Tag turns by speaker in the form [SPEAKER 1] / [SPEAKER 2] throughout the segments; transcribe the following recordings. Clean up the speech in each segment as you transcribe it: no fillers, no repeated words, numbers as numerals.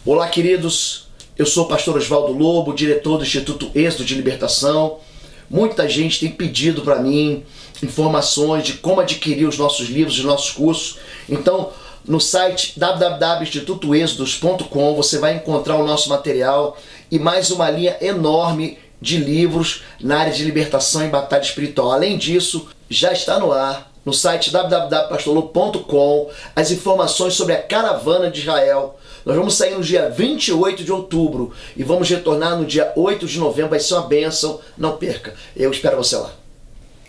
[SPEAKER 1] Olá, queridos, eu sou o pastor Oswaldo Lobo, diretor do Instituto Êxodo de Libertação. Muita gente tem pedido para mim informações de como adquirir os nossos livros, os nossos cursos. Então, no site www.institutoexodos.com você vai encontrar o nosso material e mais uma linha enorme de livros na área de libertação e batalha espiritual. Além disso, já está no ar, no site www.pastorlobo.com, as informações sobre a Caravana de Israel. Nós vamos sair no dia 28 de outubro e vamos retornar no dia 8 de novembro. Vai ser uma bênção, não perca. Eu espero você lá.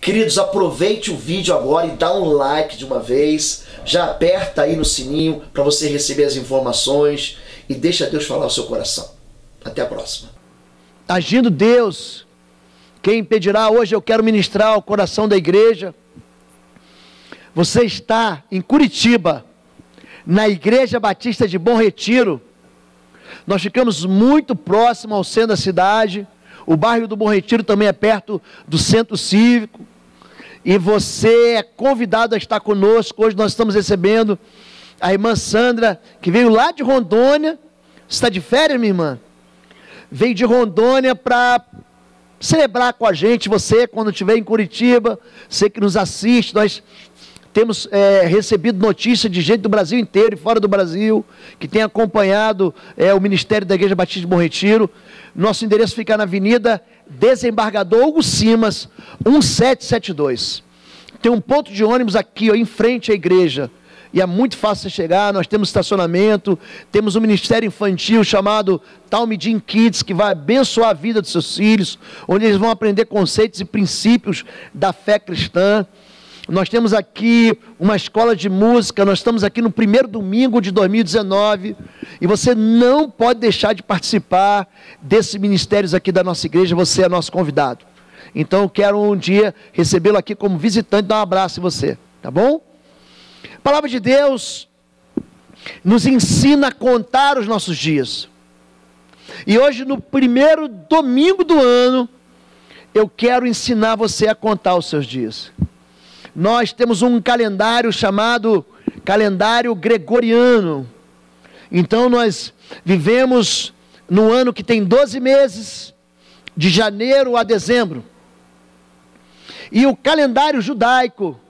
[SPEAKER 1] Queridos, aproveite o vídeo agora e dá um like de uma vez. Já aperta aí no sininho para você receber as informações e deixa Deus falar ao seu coração. Até a próxima.
[SPEAKER 2] Agindo Deus, quem impedirá? Hoje eu quero ministrar ao coração da igreja. Você está em Curitiba, na Igreja Batista de Bom Retiro. Nós ficamos muito próximo ao centro da cidade. O bairro do Bom Retiro também é perto do centro cívico. E você é convidado a estar conosco. Hoje nós estamos recebendo a irmã Sandra, que veio lá de Rondônia. Você está de férias, minha irmã? Veio de Rondônia para celebrar com a gente. Você, quando estiver em Curitiba, você que nos assiste, nós temos recebido notícia de gente do Brasil inteiro e fora do Brasil, que tem acompanhado o ministério da Igreja Batista de Bom Retiro. Nosso endereço fica na Avenida Desembargador Hugo Simas, 1772. Tem um ponto de ônibus aqui, ó, em frente à igreja. E é muito fácil você chegar. Nós temos estacionamento, temos um ministério infantil chamado Talmidim Kids, que vai abençoar a vida dos seus filhos, onde eles vão aprender conceitos e princípios da fé cristã. Nós temos aqui uma escola de música, nós estamos aqui no primeiro domingo de 2019, e você não pode deixar de participar desses ministérios aqui da nossa igreja, você é nosso convidado. Então eu quero um dia recebê-lo aqui como visitante, dar um abraço em você, tá bom? A palavra de Deus nos ensina a contar os nossos dias. E hoje, no primeiro domingo do ano, eu quero ensinar você a contar os seus dias. Nós temos um calendário chamado calendário gregoriano. Então nós vivemos no ano que tem 12 meses, de janeiro a dezembro. E o calendário judaico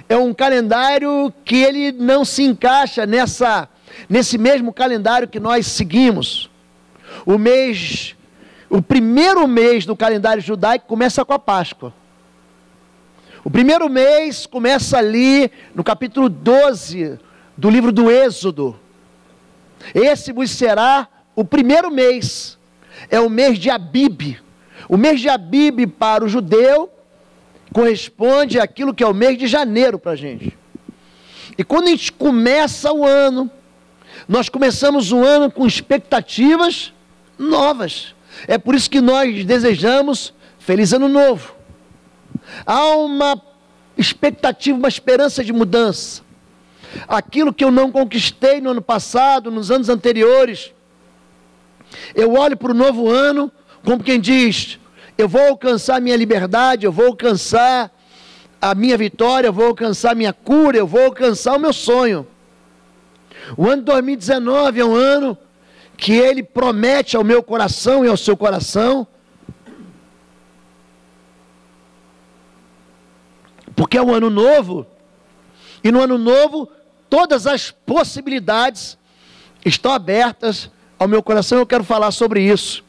[SPEAKER 2] é um calendário que ele não se encaixa nesse mesmo calendário que nós seguimos. O primeiro mês do calendário judaico começa com a Páscoa. O primeiro mês começa ali no capítulo 12 do livro do Êxodo. Esse vos será o primeiro mês, é o mês de Abib. O mês de Abib para o judeu corresponde àquilo que é o mês de janeiro para a gente. E quando a gente começa o ano, nós começamos o ano com expectativas novas. É por isso que nós desejamos Feliz Ano Novo. Há uma expectativa, uma esperança de mudança. Aquilo que eu não conquistei no ano passado, nos anos anteriores, eu olho para o novo ano como quem diz: eu vou alcançar a minha liberdade, eu vou alcançar a minha vitória, eu vou alcançar a minha cura, eu vou alcançar o meu sonho. O ano 2019 é um ano que ele promete ao meu coração e ao seu coração, porque é um ano novo, e no ano novo todas as possibilidades estão abertas ao meu coração. Eu quero falar sobre isso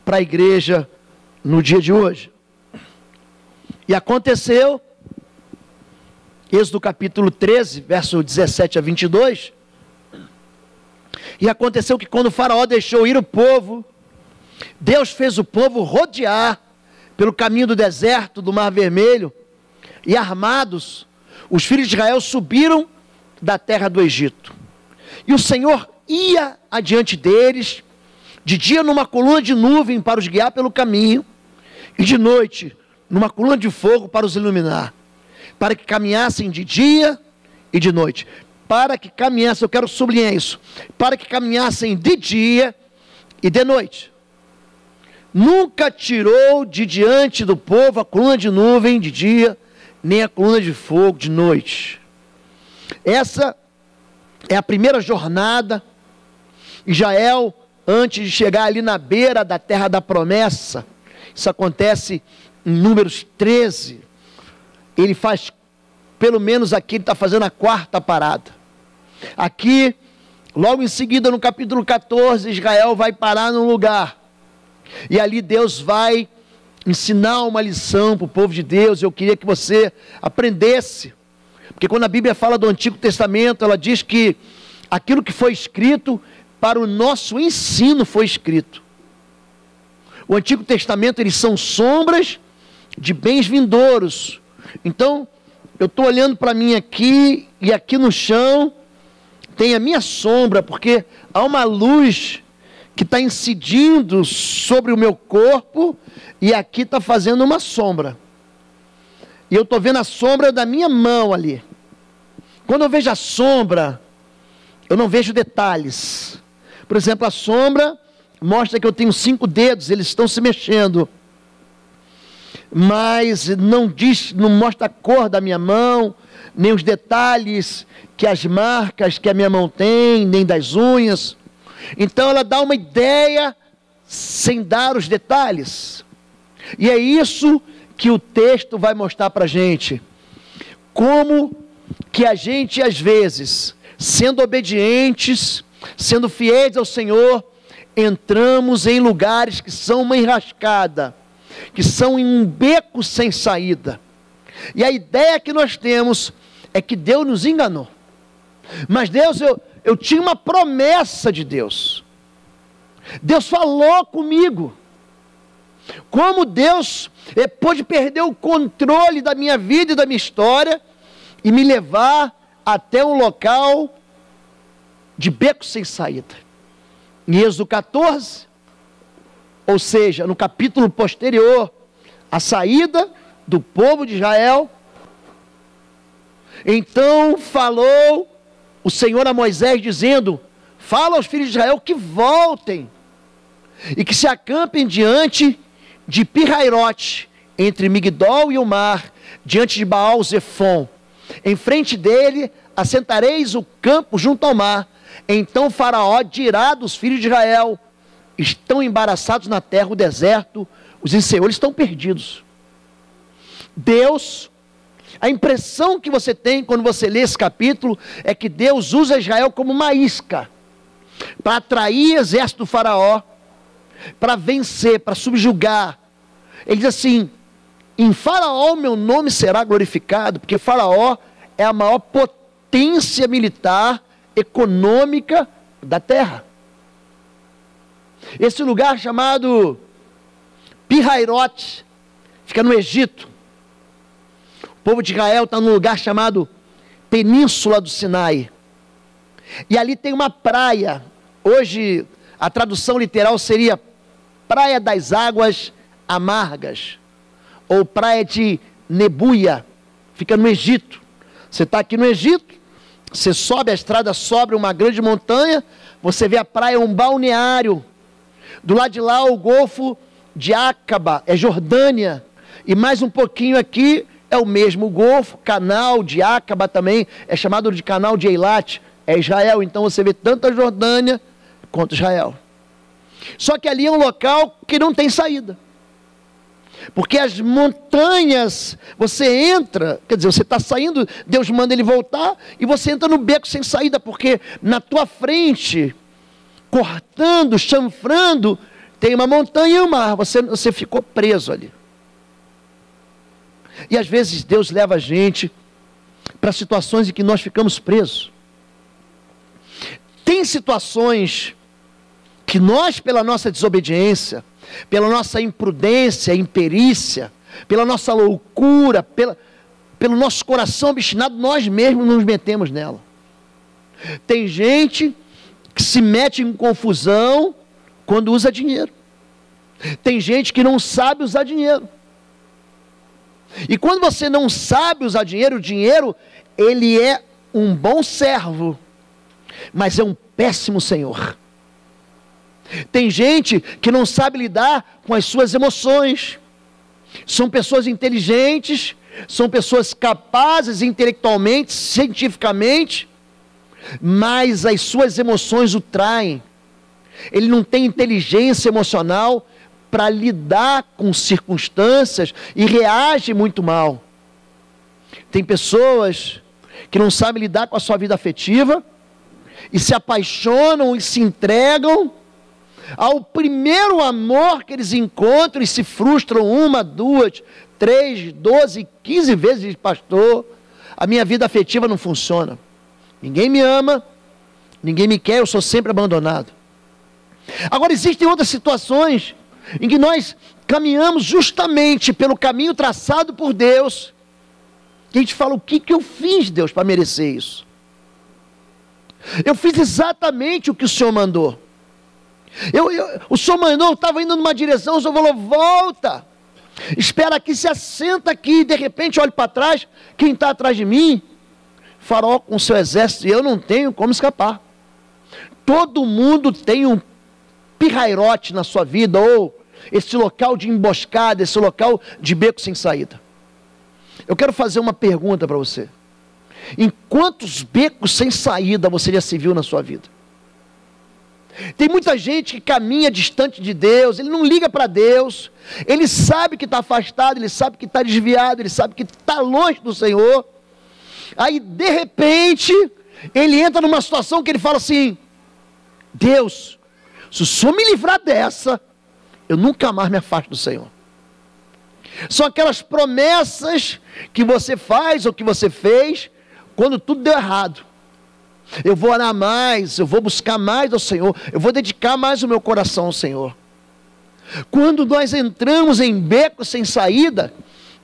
[SPEAKER 2] para a igreja no dia de hoje. E aconteceu, Êxodo capítulo 13, verso 17 a 22, e aconteceu que quando o faraó deixou ir o povo, Deus fez o povo rodear pelo caminho do deserto, do Mar Vermelho, e armados, os filhos de Israel subiram da terra do Egito. E o Senhor ia adiante deles, de dia numa coluna de nuvem para os guiar pelo caminho, e de noite numa coluna de fogo para os iluminar, para que caminhassem de dia e de noite. Para que caminhassem, eu quero sublinhar isso, para que caminhassem de dia e de noite. Nunca tirou de diante do povo a coluna de nuvem de dia, nem a coluna de fogo de noite. Essa é a primeira jornada Israel, antes de chegar ali na beira da terra da promessa, isso acontece em Números 13, ele faz, pelo menos aqui ele está fazendo a quarta parada. Aqui, logo em seguida no capítulo 14, Israel vai parar num lugar, e ali Deus vai ensinar uma lição para o povo de Deus. Eu queria que você aprendesse, porque quando a Bíblia fala do Antigo Testamento, ela diz que aquilo que foi escrito para o nosso ensino foi escrito. O Antigo Testamento, eles são sombras de bens vindouros. Então, eu estou olhando para mim aqui, e aqui no chão tem a minha sombra, porque há uma luz que está incidindo sobre o meu corpo, e aqui está fazendo uma sombra. E eu estou vendo a sombra da minha mão ali. Quando eu vejo a sombra, eu não vejo detalhes. Por exemplo, a sombra mostra que eu tenho 5 dedos, eles estão se mexendo. Mas não mostra a cor da minha mão, nem os detalhes, que as marcas que a minha mão tem, nem das unhas. Então ela dá uma ideia sem dar os detalhes. E é isso que o texto vai mostrar para a gente. Como que a gente, às vezes, sendo obedientes, sendo fiéis ao Senhor, entramos em lugares que são uma enrascada, que são em um beco sem saída. E a ideia que nós temos é que Deus nos enganou. Mas Deus, eu tinha uma promessa de Deus. Deus falou comigo. Como Deus pôde perder o controle da minha vida e da minha história e me levar até um local de beco sem saída. Em Êxodo 14, ou seja, no capítulo posterior à saída do povo de Israel, então falou o Senhor a Moisés dizendo: fala aos filhos de Israel que voltem e que se acampem diante de Pi-Hairote, entre Migdol e o mar, diante de Baal-Zefon. Em frente dele assentareis o campo junto ao mar. Então Faraó dirá dos filhos de Israel: estão embaraçados na terra, o deserto, os enseus estão perdidos. Deus, a impressão que você tem quando você lê esse capítulo é que Deus usa Israel como uma isca para atrair o exército do Faraó, para vencer, para subjugar. Ele diz assim: em Faraó meu nome será glorificado, porque Faraó é a maior potência militar, econômica da terra. Esse lugar chamado Pi-Hairote fica no Egito. O povo de Israel está num lugar chamado Península do Sinai. E ali tem uma praia. Hoje a tradução literal seria Praia das Águas Amargas, ou Praia de Nebuia. Fica no Egito. Você está aqui no Egito, você sobe a estrada, sobe uma grande montanha, você vê a praia, um balneário. Do lado de lá o Golfo de Acaba, é Jordânia. E mais um pouquinho aqui é o mesmo Golfo, Canal de Acaba também, é chamado de Canal de Eilat, é Israel. Então você vê tanto a Jordânia quanto Israel. Só que ali é um local que não tem saída. Porque as montanhas, você entra, quer dizer, você está saindo, Deus manda ele voltar, e você entra no beco sem saída, porque na tua frente, cortando, chanfrando, tem uma montanha e um mar, você ficou preso ali. E às vezes Deus leva a gente para situações em que nós ficamos presos. Tem situações que nós, pela nossa desobediência, pela nossa imprudência, imperícia, pela nossa loucura, pelo nosso coração obstinado, nós mesmos nos metemos nela. Tem gente que se mete em confusão quando usa dinheiro. Tem gente que não sabe usar dinheiro. E quando você não sabe usar dinheiro, o dinheiro, ele é um bom servo, mas é um péssimo senhor. Tem gente que não sabe lidar com as suas emoções. São pessoas inteligentes, são pessoas capazes intelectualmente, cientificamente, mas as suas emoções o traem. ele não tem inteligência emocional para lidar com circunstâncias e reage muito mal. Tem pessoas que não sabem lidar com a sua vida afetiva e se apaixonam e se entregam ao primeiro amor que eles encontram e se frustram 1, 2, 3, 12, 15 vezes. Diz: pastor, a minha vida afetiva não funciona. Ninguém me ama, ninguém me quer, eu sou sempre abandonado. Agora, existem outras situações em que nós caminhamos justamente pelo caminho traçado por Deus, e a gente fala: o que eu fiz, Deus, para merecer isso? Eu fiz exatamente o que o Senhor mandou. O Senhor mandou, eu estava indo numa direção, o Senhor falou: volta, espera aqui, se assenta aqui. E de repente olho para trás, quem está atrás de mim? Faraó com seu exército, e eu não tenho como escapar. Todo mundo tem um pirrairote na sua vida, ou esse local de emboscada, esse local de beco sem saída. Eu quero fazer uma pergunta para você: em quantos becos sem saída você já se viu na sua vida? Tem muita gente que caminha distante de Deus, ele não liga para Deus, ele sabe que está afastado, ele sabe que está desviado, ele sabe que está longe do Senhor. Aí de repente ele entra numa situação que ele fala assim: Deus, se o Senhor me livrar dessa, eu nunca mais me afasto do Senhor. São aquelas promessas que você faz ou que você fez quando tudo deu errado. Eu vou orar mais, eu vou buscar mais ao Senhor, eu vou dedicar mais o meu coração ao Senhor. Quando nós entramos em beco sem saída,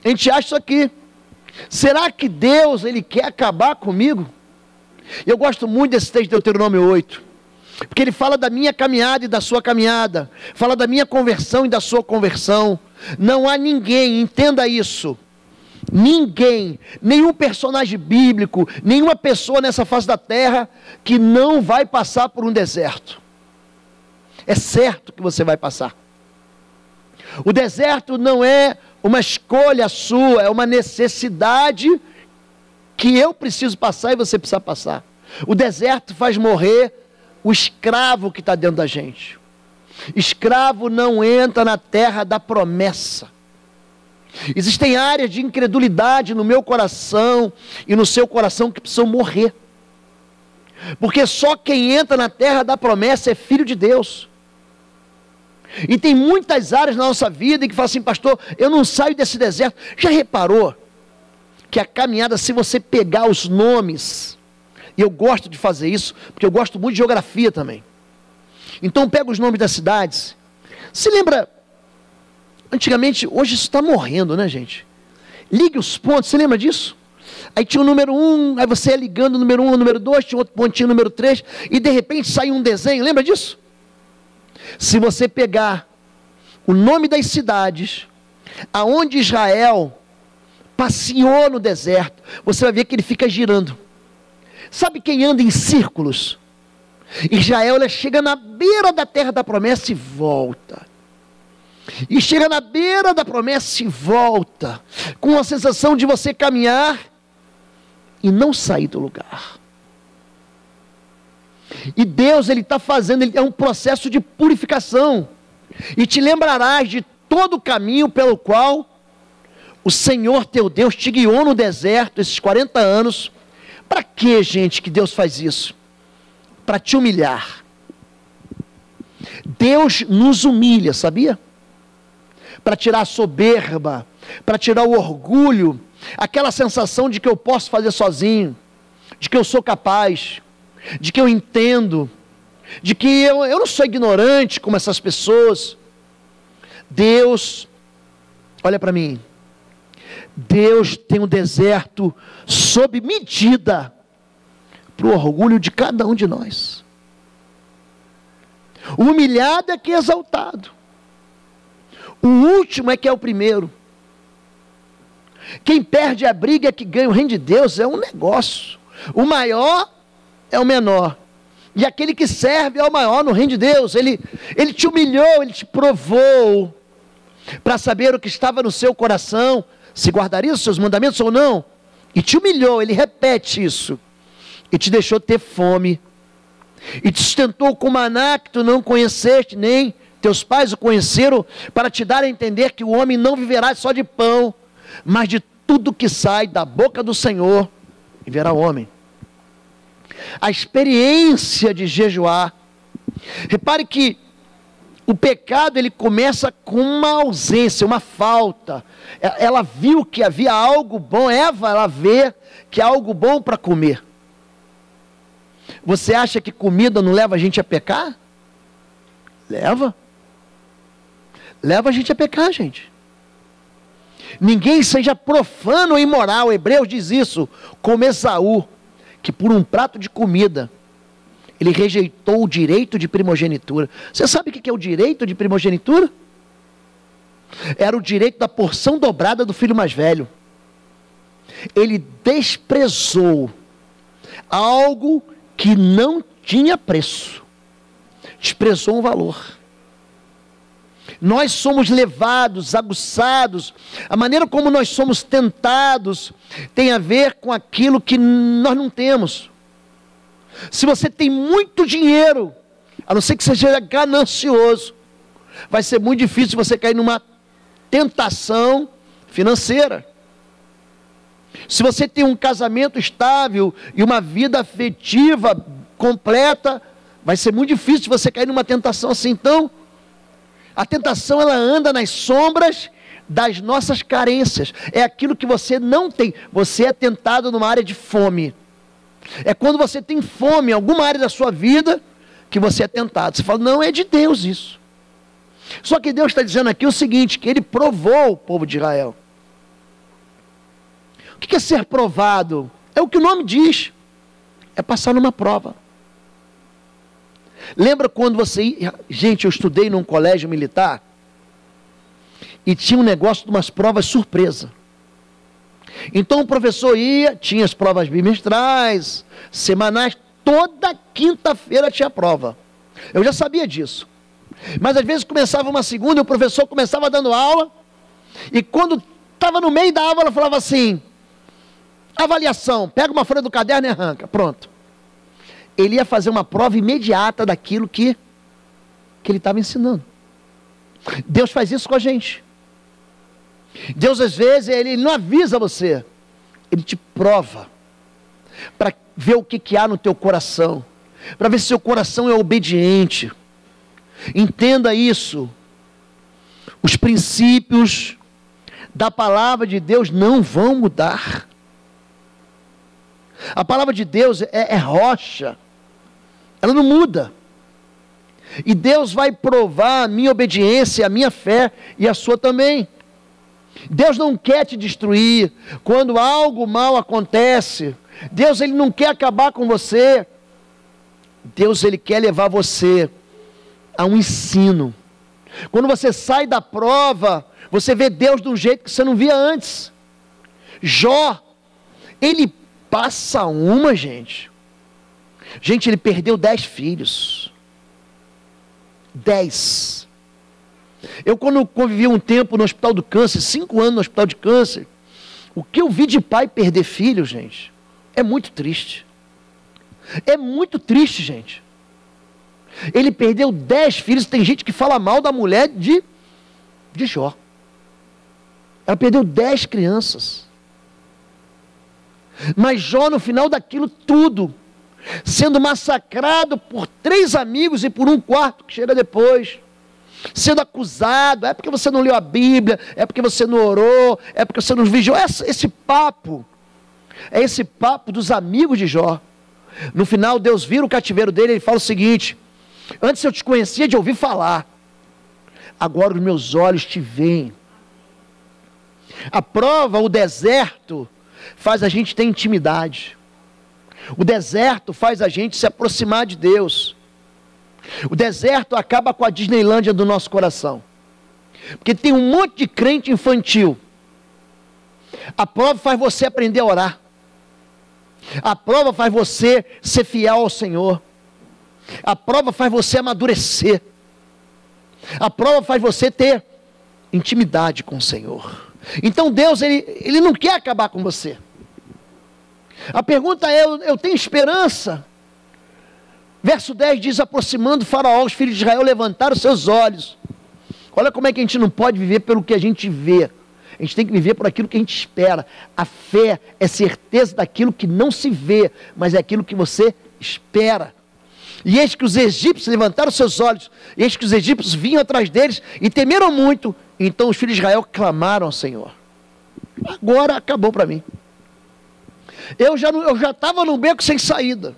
[SPEAKER 2] a gente acha isso aqui: será que Deus, Ele quer acabar comigo? Eu gosto muito desse texto de Deuteronômio 8, porque ele fala da minha caminhada e da sua caminhada, fala da minha conversão e da sua conversão. Não há ninguém, entenda isso, ninguém, nenhum personagem bíblico, nenhuma pessoa nessa face da terra que não vai passar por um deserto. É certo que você vai passar. O deserto não é uma escolha sua, é uma necessidade que eu preciso passar e você precisa passar. O deserto faz morrer o escravo que está dentro da gente. Escravo não entra na terra da promessa. Existem áreas de incredulidade no meu coração e no seu coração que precisam morrer. Porque só quem entra na terra da promessa é filho de Deus. E tem muitas áreas na nossa vida em que fala assim: pastor, eu não saio desse deserto. Já reparou que a caminhada, se você pegar os nomes, e eu gosto de fazer isso, porque eu gosto muito de geografia também. Então pega os nomes das cidades. Se lembra, antigamente, hoje isso está morrendo, né, gente? Ligue os pontos, você lembra disso? Aí tinha o número 1, aí você ia ligando o número 1 ao número 2, tinha outro pontinho número 3, e de repente saiu um desenho, lembra disso? Se você pegar o nome das cidades, aonde Israel passeou no deserto, você vai ver que ele fica girando. Sabe quem anda em círculos? Israel, ela chega na beira da terra da promessa e volta. E chega na beira da promessa e volta, com a sensação de você caminhar e não sair do lugar. E Deus, Ele está fazendo, é um processo de purificação. E te lembrarás de todo o caminho pelo qual o Senhor teu Deus te guiou no deserto, esses 40 anos. Para que, gente, que Deus faz isso? Para te humilhar. Deus nos humilha, sabia? Para tirar a soberba, para tirar o orgulho, aquela sensação de que eu posso fazer sozinho, de que eu sou capaz, de que eu entendo, de que eu não sou ignorante como essas pessoas. Deus, olha para mim, Deus tem um deserto sob medida para o orgulho de cada um de nós. O humilhado é que é exaltado. O último é que é o primeiro. Quem perde a briga é que ganha. O reino de Deus é um negócio. O maior é o menor. E aquele que serve é o maior no reino de Deus. Ele te humilhou, ele te provou para saber o que estava no seu coração, se guardaria os seus mandamentos ou não. E te humilhou, ele repete isso. E te deixou ter fome. e te sustentou com maná que tu não conheceste, nem teus pais o conheceram, para te dar a entender que o homem não viverá só de pão, mas de tudo que sai da boca do Senhor, viverá o homem. A experiência de jejuar. Repare que o pecado, ele começa com uma ausência, uma falta. Ela viu que havia algo bom, Eva, ela vê que há algo bom para comer. Você acha que comida não leva a gente a pecar? Leva. Leva a gente a pecar, gente. Ninguém seja profano ou imoral. Hebreus diz isso, como Esaú, que por um prato de comida, ele rejeitou o direito de primogenitura. Você sabe o que é o direito de primogenitura? Era o direito da porção dobrada do filho mais velho. Ele desprezou algo que não tinha preço. Desprezou um valor. Nós somos levados, aguçados, a maneira como nós somos tentados tem a ver com aquilo que nós não temos. Se você tem muito dinheiro, a não ser que você seja ganancioso, vai ser muito difícil você cair numa tentação financeira. Se você tem um casamento estável e uma vida afetiva completa, vai ser muito difícil você cair numa tentação assim. Então, a tentação, ela anda nas sombras das nossas carências. É aquilo que você não tem. Você é tentado numa área de fome. É quando você tem fome em alguma área da sua vida que você é tentado. Você fala, não, é de Deus isso. Só que Deus está dizendo aqui o seguinte, que Ele provou o povo de Israel. O que é ser provado? É o que o nome diz. É passar numa prova. Lembra quando você ia... Gente, eu estudei num colégio militar e tinha um negócio de umas provas surpresa. Então o professor ia, tinha as provas bimestrais, semanais, toda quinta-feira tinha prova. Eu já sabia disso. Mas às vezes começava uma segunda e o professor começava dando aula e quando estava no meio da aula ela falava assim, avaliação, pega uma folha do caderno e arranca, pronto. Ele ia fazer uma prova imediata daquilo que ele estava ensinando. Deus faz isso com a gente. Deus às vezes, ele não avisa você, Ele te prova, para ver o que há no teu coração, para ver se seu coração é obediente. Entenda isso, os princípios da palavra de Deus não vão mudar. A palavra de Deus é rocha, ela não muda. E Deus vai provar a minha obediência, a minha fé e a sua também. Deus não quer te destruir. Quando algo mal acontece, Deus, Ele não quer acabar com você. Deus, Ele quer levar você a um ensino. Quando você sai da prova, você vê Deus de um jeito que você não via antes. Jó, ele passa uma, gente. Gente, ele perdeu 10 filhos. 10. Eu, quando convivi um tempo no hospital do câncer, 5 anos no hospital de câncer, o que eu vi de pai perder filho, gente, é muito triste. É muito triste, gente. Ele perdeu 10 filhos. Tem gente que fala mal da mulher de Jó. Ela perdeu 10 crianças. Mas Jó, no final daquilo tudo, sendo massacrado por 3 amigos e por um quarto que chega depois, sendo acusado, é porque você não leu a Bíblia, é porque você não orou, é porque você não vigiou. Esse papo, é esse papo dos amigos de Jó. No final, Deus vira o cativeiro dele e ele fala o seguinte: antes eu te conhecia de ouvir falar, agora os meus olhos te veem. A prova, o deserto, faz a gente ter intimidade. O deserto faz a gente se aproximar de Deus. O deserto acaba com a Disneylândia do nosso coração. Porque tem um monte de crente infantil. A prova faz você aprender a orar. A prova faz você ser fiel ao Senhor. A prova faz você amadurecer. A prova faz você ter intimidade com o Senhor. Então Deus, Ele não quer acabar com você. A pergunta é, eu tenho esperança? Verso 10 diz: aproximando Faraó, os filhos de Israel levantaram seus olhos. Olha como é que a gente não pode viver pelo que a gente vê. A gente tem que viver por aquilo que a gente espera. A fé é certeza daquilo que não se vê, mas é aquilo que você espera. E eis que os egípcios levantaram seus olhos, e eis que os egípcios vinham atrás deles e temeram muito. Então os filhos de Israel clamaram ao Senhor. Agora acabou para mim. Eu já estava num beco sem saída.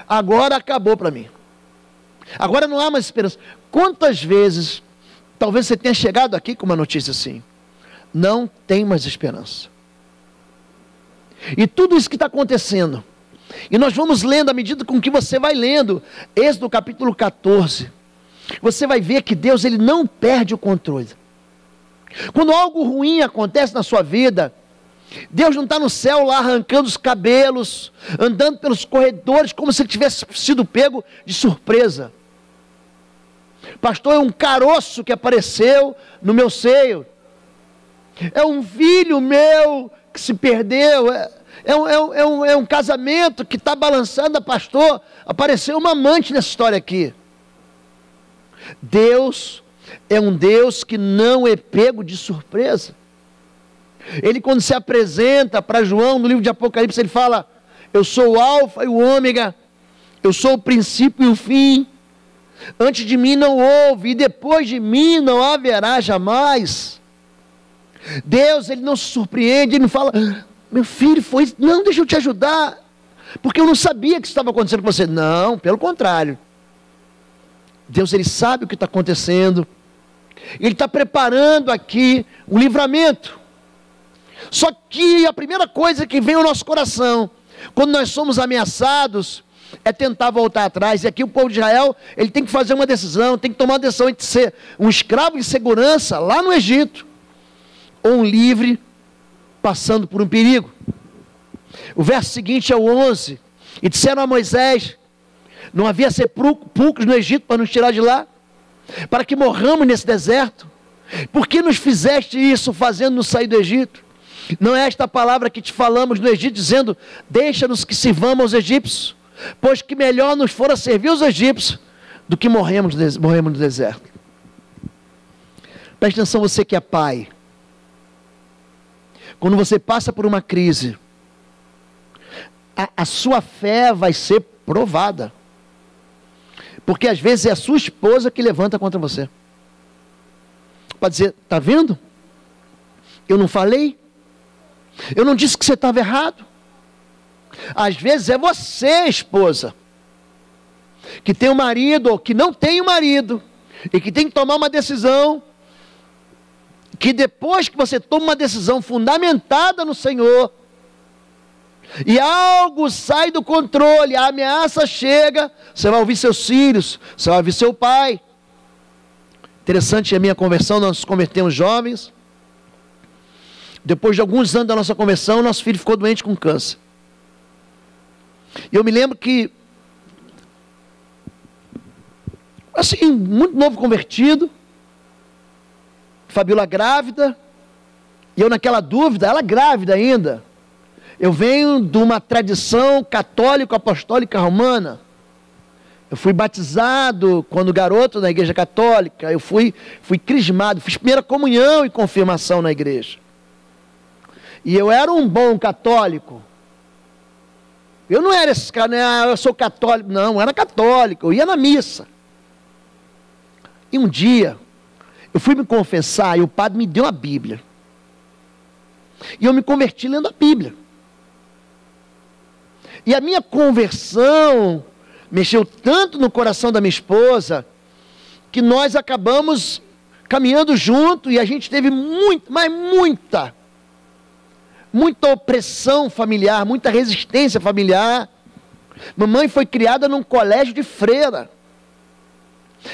[SPEAKER 2] Agora acabou para mim. Agora não há mais esperança. Quantas vezes, talvez você tenha chegado aqui com uma notícia assim: não tem mais esperança. E tudo isso que está acontecendo, e nós vamos lendo à medida com que você vai lendo, Êxodo capítulo 14, você vai ver que Deus, ele não perde o controle. Quando algo ruim acontece na sua vida, Deus não está no céu lá arrancando os cabelos, andando pelos corredores como se ele tivesse sido pego de surpresa. Pastor, é um caroço que apareceu no meu seio. É um filho meu que se perdeu. É um casamento que está balançando. Pastor, apareceu uma amante nessa história aqui. Deus é um Deus que não é pego de surpresa. Ele, quando se apresenta para João no livro de Apocalipse, ele fala: eu sou o alfa e o ômega, eu sou o princípio e o fim. Antes de mim não houve, e depois de mim não haverá jamais. Deus, ele não se surpreende, ele não fala: meu filho foi isso, não, deixa eu te ajudar, porque eu não sabia que isso estava acontecendo com você. Não, pelo contrário. Deus, ele sabe o que está acontecendo, ele está preparando aqui um livramento. Só que a primeira coisa que vem ao nosso coração, quando nós somos ameaçados, é tentar voltar atrás. E aqui o povo de Israel, ele tem que fazer uma decisão, tem que tomar uma decisão entre ser um escravo em segurança lá no Egito, ou um livre passando por um perigo. O verso seguinte é o 11: e disseram a Moisés: não havia sepulcros no Egito para nos tirar de lá, para que morramos nesse deserto? Por que nos fizeste isso, fazendo-nos sair do Egito? Não é esta a palavra que te falamos no Egito, dizendo: deixa-nos que sirvamos aos egípcios, pois que melhor nos fora servir aos egípcios do que morremos no deserto. Preste atenção, você que é pai. Quando você passa por uma crise, a sua fé vai ser provada. Porque às vezes é a sua esposa que levanta contra você. Pode dizer: está vendo? Eu não falei? Eu não disse que você estava errado? Às vezes é você, esposa, que tem um marido ou que não tem um marido, e que tem que tomar uma decisão, que depois que você toma uma decisão fundamentada no Senhor, e algo sai do controle, a ameaça chega, você vai ouvir seus filhos, você vai ouvir seu pai. Interessante, a minha conversão, nós nos convertemos jovens. Depois de alguns anos da nossa conversão, nosso filho ficou doente com câncer. E eu me lembro que, assim, muito novo convertido, Fabiola grávida, e eu naquela dúvida, ela grávida ainda. Eu venho de uma tradição católico-apostólica romana. Eu fui batizado quando garoto na igreja católica, eu fui crismado, fiz primeira comunhão e confirmação na igreja. E eu era um bom católico. Eu não era esse cara, eu sou católico. Não, eu era católico, eu ia na missa. E um dia, eu fui me confessar e o padre me deu a Bíblia. E eu me converti lendo a Bíblia. E a minha conversão mexeu tanto no coração da minha esposa, que nós acabamos caminhando junto, e a gente teve muita opressão familiar, muita resistência familiar. Mamãe foi criada num colégio de freira,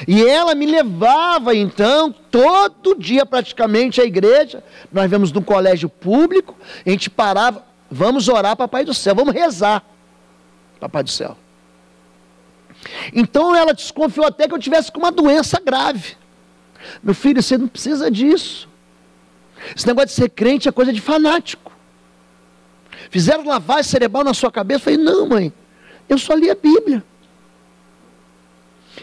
[SPEAKER 2] e ela me levava então todo dia praticamente à igreja. Nós vemos num colégio público, a gente parava: vamos orar, Papai do Céu, vamos rezar, Papai do Céu. Então ela desconfiou até que eu tivesse com uma doença grave. Meu filho, você não precisa disso. Esse negócio de ser crente é coisa de fanático. Fizeram lavagem cerebral na sua cabeça. Eu falei: não, mãe, eu só li a Bíblia.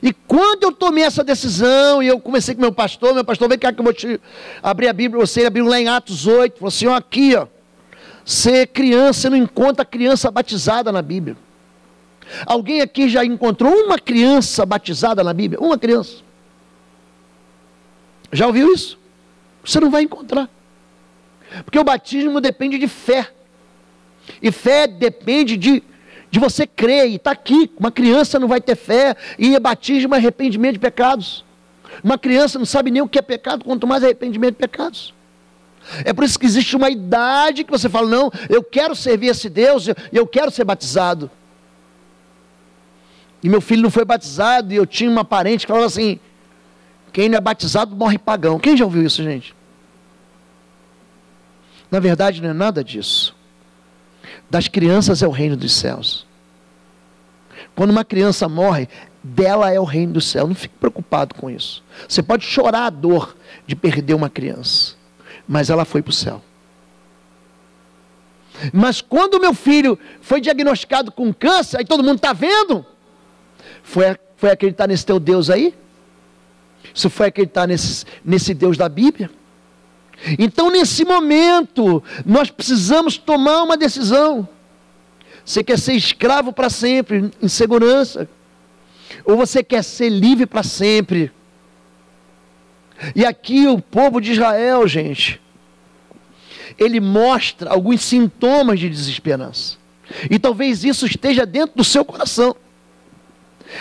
[SPEAKER 2] E quando eu tomei essa decisão, e eu comecei com meu pastor, vem cá que eu vou te abrir a Bíblia, você abriu lá em Atos 8, falou assim, ó, aqui, ó, você é criança, você não encontra criança batizada na Bíblia. Alguém aqui já encontrou uma criança batizada na Bíblia? Uma criança. Já ouviu isso? Você não vai encontrar. Porque o batismo depende de fé. E fé depende de você crer. E está aqui, uma criança não vai ter fé. E batismo é arrependimento de pecados. Uma criança não sabe nem o que é pecado, quanto mais arrependimento de pecados. É por isso que existe uma idade que você fala, não, eu quero servir esse Deus, eu quero ser batizado. E meu filho não foi batizado, e eu tinha uma parente que falava assim, quem não é batizado morre pagão. Quem já ouviu isso, gente? Na verdade não é nada disso. Das crianças é o reino dos céus. Quando uma criança morre, dela é o reino do céu. Não fique preocupado com isso. Você pode chorar a dor de perder uma criança, mas ela foi para o céu. Mas quando o meu filho foi diagnosticado com câncer, aí todo mundo está vendo, foi acreditar nesse teu Deus aí? Isso foi acreditar nesse Deus da Bíblia? Então nesse momento, nós precisamos tomar uma decisão. Você quer ser escravo para sempre, em segurança? Ou você quer ser livre para sempre? E aqui o povo de Israel, gente, ele mostra alguns sintomas de desesperança. E talvez isso esteja dentro do seu coração.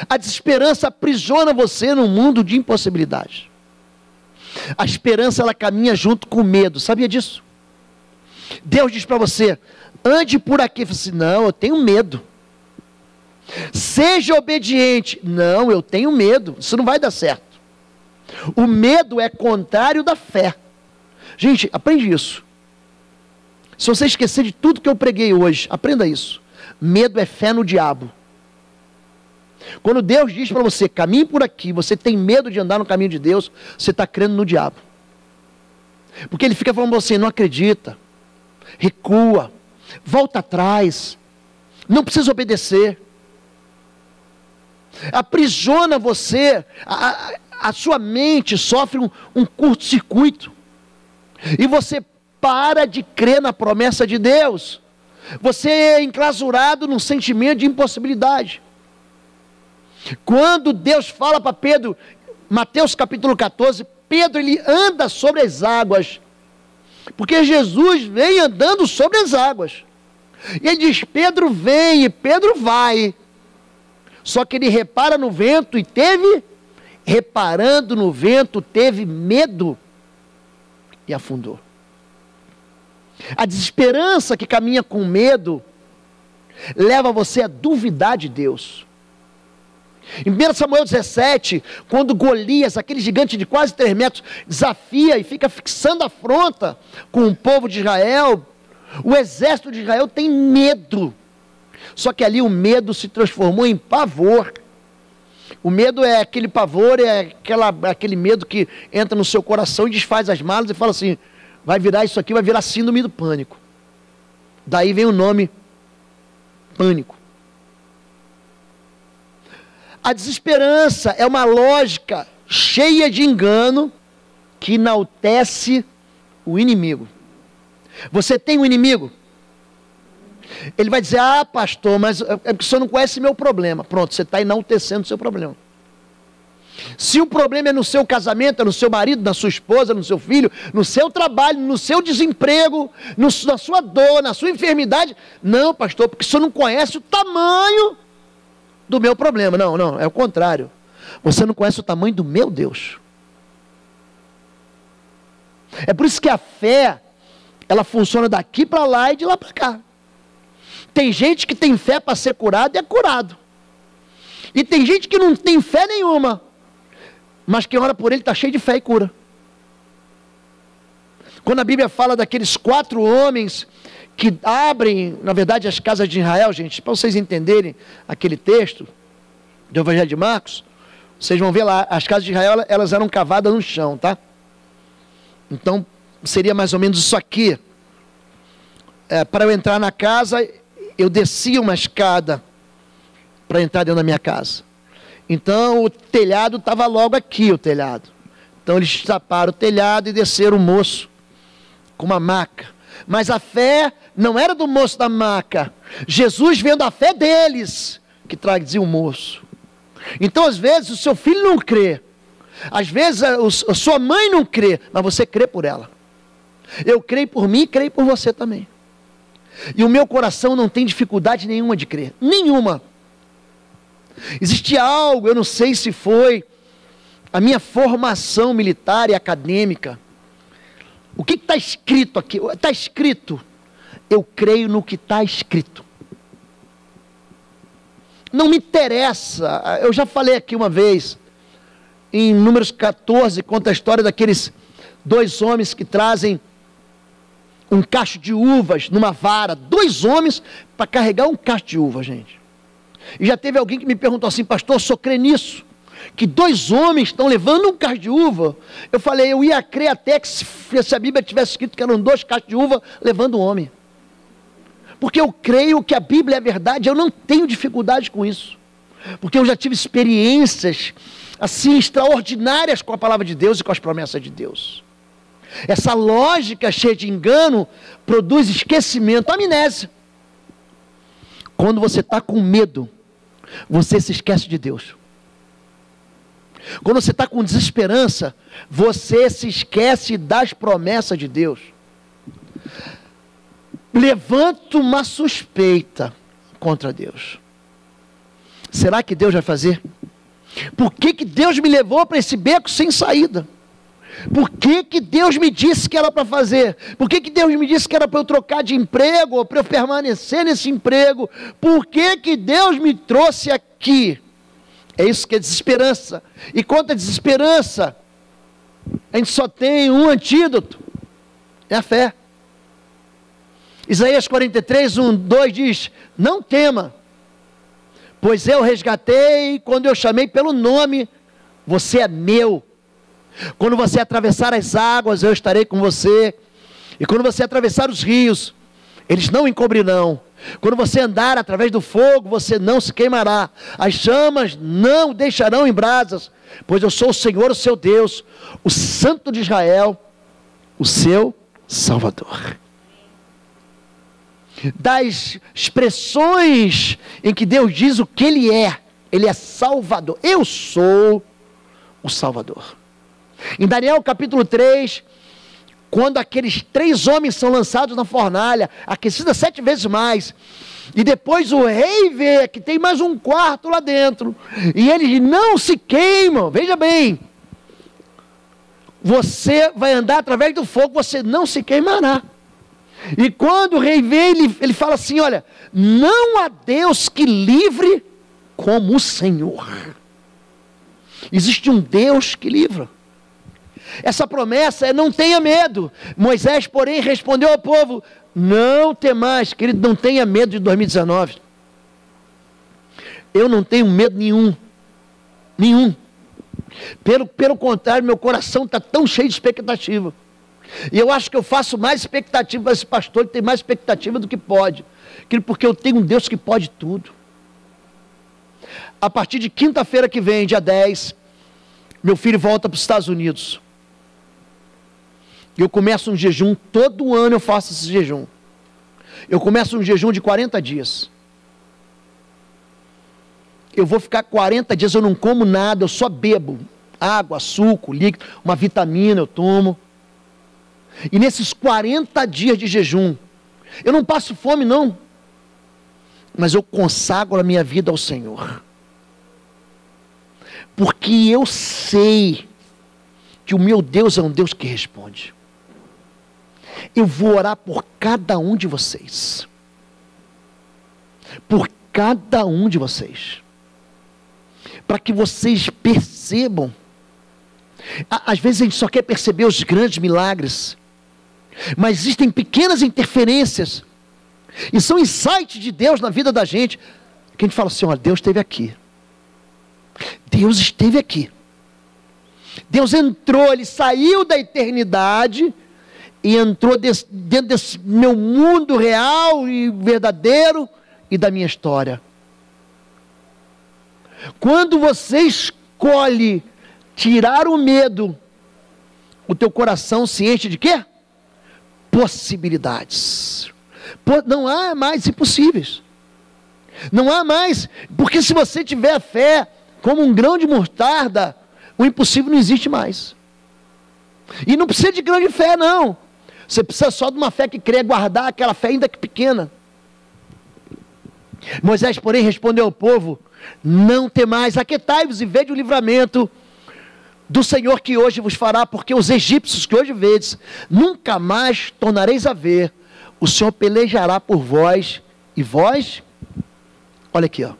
[SPEAKER 2] A desesperança aprisiona você num mundo de impossibilidade. A esperança, ela caminha junto com o medo. Sabia disso? Deus diz para você, ande por aqui. Você fala assim, não, eu tenho medo. Seja obediente. Não, eu tenho medo. Isso não vai dar certo. O medo é contrário da fé. Gente, aprende isso. Se você esquecer de tudo que eu preguei hoje, aprenda isso. Medo é fé no diabo. Quando Deus diz para você, caminhe por aqui, você tem medo de andar no caminho de Deus, você está crendo no diabo. Porque ele fica falando para você, não acredita, recua, volta atrás, não precisa obedecer. Aprisiona você, a sua mente sofre um curto-circuito. E você para de crer na promessa de Deus. Você é enclausurado num sentimento de impossibilidade. Quando Deus fala para Pedro, Mateus capítulo 14, Pedro ele anda sobre as águas, porque Jesus vem andando sobre as águas, e ele diz, Pedro vem, e Pedro vai, só que ele repara no vento, e reparando no vento, teve medo, e afundou. A desesperança que caminha com medo, leva você a duvidar de Deus. Em 1 Samuel 17, quando Golias, aquele gigante de quase 3 metros, desafia e fica fixando a afronta com o povo de Israel, o exército de Israel tem medo. Só que ali o medo se transformou em pavor. O medo é aquele pavor, é aquele medo que entra no seu coração e desfaz as malas e fala assim, vai virar isso aqui, vai virar síndrome do pânico. Daí vem o nome pânico. A desesperança é uma lógica cheia de engano que enaltece o inimigo. Você tem um inimigo? Ele vai dizer, ah pastor, mas é porque o senhor não conhece meu problema. Pronto, você está enaltecendo o seu problema. Se o problema é no seu casamento, é no seu marido, na sua esposa, no seu filho, no seu trabalho, no seu desemprego, na sua dor, na sua enfermidade, não pastor, porque o senhor não conhece o tamanho do meu problema. Não, é o contrário. Você não conhece o tamanho do meu Deus. É por isso que a fé, ela funciona daqui para lá e de lá para cá. Tem gente que tem fé para ser curado e é curado. E tem gente que não tem fé nenhuma, mas quem ora por ele está cheio de fé e cura. Quando a Bíblia fala daqueles 4 homens que abrem, na verdade, as casas de Israel, gente, para vocês entenderem aquele texto do Evangelho de Marcos, vocês vão ver lá, as casas de Israel, elas eram cavadas no chão, tá? Então, seria mais ou menos isso aqui. Para eu entrar na casa, eu descia uma escada para entrar dentro da minha casa. Então o telhado estava logo aqui, o telhado. Então eles taparam o telhado e desceram o moço com uma maca. Mas a fé não era do moço da maca. Jesus, vendo a fé deles, que trazia o moço. Então às vezes o seu filho não crê. Às vezes a sua mãe não crê, mas você crê por ela. Eu creio por mim e creio por você também. E o meu coração não tem dificuldade nenhuma de crer. Nenhuma. Existe algo, eu não sei se foi a minha formação militar e acadêmica. O que está escrito aqui? Está escrito. Eu creio no que está escrito. Não me interessa. Eu já falei aqui uma vez, em Números 14, conta a história daqueles 2 homens que trazem um cacho de uvas numa vara. 2 homens para carregar um cacho de uva, gente. E já teve alguém que me perguntou assim: pastor, só crê nisso? Que 2 homens estão levando um cacho de uva? Eu falei, eu ia crer até que se a Bíblia tivesse escrito que eram 2 cachos de uva levando um homem. Porque eu creio que a Bíblia é verdade, eu não tenho dificuldade com isso. Porque eu já tive experiências assim extraordinárias com a palavra de Deus e com as promessas de Deus. Essa lógica cheia de engano produz esquecimento, amnésia. Quando você está com medo, você se esquece de Deus. Quando você está com desesperança, você se esquece das promessas de Deus. Levanta uma suspeita contra Deus. Será que Deus vai fazer? Por que Deus me levou para esse beco sem saída? Por que Deus me disse que era para fazer? Por que Deus me disse que era para eu trocar de emprego, ou para eu permanecer nesse emprego? Por que Deus me trouxe aqui? É isso que é desesperança. E contra a desesperança, a gente só tem um antídoto: é a fé. Isaías 43, 1, 2 diz: não tema, pois eu resgatei, quando eu chamei pelo nome, você é meu. Quando você atravessar as águas, eu estarei com você. E quando você atravessar os rios, eles não encobrirão. Quando você andar através do fogo, você não se queimará. As chamas não deixarão em brasas, pois eu sou o Senhor, o seu Deus, o Santo de Israel, o seu Salvador. Das expressões em que Deus diz o que Ele é Salvador. Eu sou o Salvador. Em Daniel capítulo 3, quando aqueles 3 homens são lançados na fornalha, aquecida 7 vezes mais, e depois o rei vê que tem mais um quarto lá dentro, e eles não se queimam. Veja bem, você vai andar através do fogo, você não se queimará. E quando o rei vê, ele fala assim: olha, não há Deus que livre como o Senhor. Existe um Deus que livra. Essa promessa é: não tenha medo. Moisés, porém, respondeu ao povo: não temais. Querido, não tenha medo de 2019. Eu não tenho medo nenhum. Pelo contrário, meu coração está tão cheio de expectativa. E eu acho que eu faço mais expectativa para esse pastor, ele tem mais expectativa do que pode. Porque eu tenho um Deus que pode tudo. A partir de quinta-feira que vem, dia 10, meu filho volta para os Estados Unidos. Eu começo um jejum, todo ano eu faço esse jejum. Eu começo um jejum de 40 dias. Eu vou ficar 40 dias, eu não como nada, eu só bebo água, suco, líquido, uma vitamina eu tomo. E nesses 40 dias de jejum, eu não passo fome não, mas eu consagro a minha vida ao Senhor. Porque eu sei que o meu Deus é um Deus que responde. Eu vou orar por cada um de vocês. Por cada um de vocês. Para que vocês percebam. Às vezes a gente só quer perceber os grandes milagres. Mas existem pequenas interferências. E são insights de Deus na vida da gente. Que a gente fala assim: olha, Deus esteve aqui. Deus esteve aqui. Deus entrou, Ele saiu da eternidade e entrou dentro desse meu mundo real e verdadeiro e da minha história. quando você escolhe tirar o medo, o teu coração se enche de quê? Possibilidades. Não há mais impossíveis. Não há mais, porque se você tiver fé como um grão de mostarda, o impossível não existe mais. E não precisa de grande fé, não. Você precisa só de uma fé que crê, guardar aquela fé ainda que pequena. Moisés, porém, respondeu ao povo: não temais, aquietai-vos e vede o livramento do Senhor que hoje vos fará, porque os egípcios que hoje vedes, nunca mais tornareis a ver. O Senhor pelejará por vós, e vós, olha aqui, ó,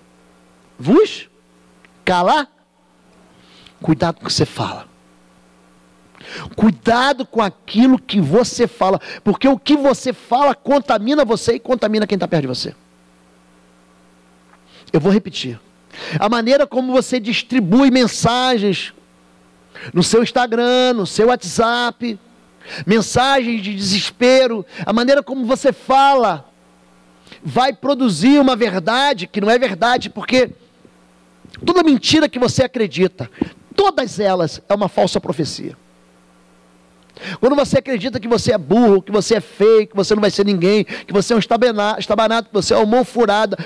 [SPEAKER 2] vos calar. Cuidado com o que você fala. Cuidado com aquilo que você fala, porque o que você fala contamina você e contamina quem está perto de você. Eu vou repetir. A maneira como você distribui mensagens no seu Instagram, no seu WhatsApp, mensagens de desespero, a maneira como você fala, vai produzir uma verdade que não é verdade, porque toda mentira que você acredita, todas elas é uma falsa profecia. Quando você acredita que você é burro, que você é feio, que você não vai ser ninguém, que você é um estabanado, que você é uma mão furada,